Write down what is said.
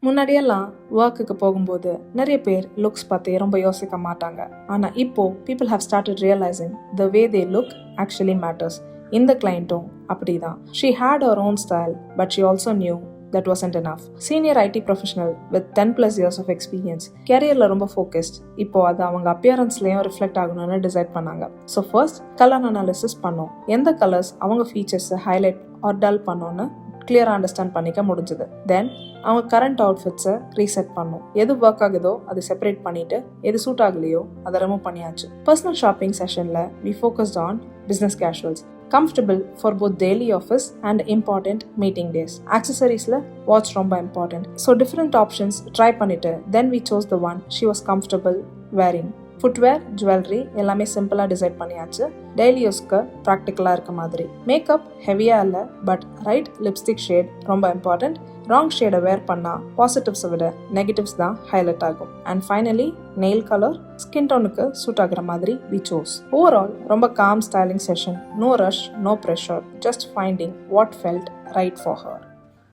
முன்னாடியெல்லாம் ஒர்க்குக்கு போகும்போது நிறைய பேர் லுக்ஸ் பற்றி ரொம்ப யோசிக்க மாட்டாங்க. ஆனால் இப்போ people have started realizing the way they look actually matters. இந்த கிளைண்ட்டும் அப்படிதான். She had her own style, but she also knew that wasn't enough. Senior IT professional with 10+ years of experience, careerல ரொம்ப focused. இப்போ அது அவங்க appearanceலயும் ரிஃப்ளெக்ட் ஆகணும்னு decide பண்ணாங்க. So first colour analysis பண்ணோம். எந்த கலர்ஸ் அவங்க ஃபீச்சர்ஸை ஹைலைட் ஆர் டல் பண்ணோன்னு கிளியராக அண்டர்ஸ்டாண்ட் பண்ணிக்க முடிஞ்சது. தென் அவங்க கரண்ட் அவுட்ஃபிட்ஸை ரீசெட் பண்ணோம். எது ஒர்க் ஆகுதோ அதை செப்பரேட் பண்ணிட்டு எது சூட் ஆகலையோ அதை ரிமூவ் பண்ணியாச்சு. பர்சனல் ஷாப்பிங் செஷனில் we focused on business casuals, comfortable for both daily office and important meeting days. Accessoriesல watch ரொம்ப important. So different options try பண்ணிட்டு then we chose the one she was comfortable wearing. Footwear, jewellery எல்லாமே சிம்பிளாக decide பண்ணியாச்சு. Daily யூஸ்க்கு ப்ராக்டிக்கலாக இருக்க மாதிரி. Makeup ஹெவியாக இல்லை, பட் ரைட் லிப்ஸ்டிக் ஷேட் ரொம்ப இம்பார்ட்டண்ட். ராங் ஷேடை வேர் பண்ணால் பாசிட்டிவ்ஸை விட நெகட்டிவ்ஸ் தான் ஹைலைட் ஆகும். And finally nail colour skin டோனுக்கு சூட் ஆகிற மாதிரி வி சோஸ். ஓவரால் ரொம்ப calm styling session. No rush, no pressure, just finding what felt right for her.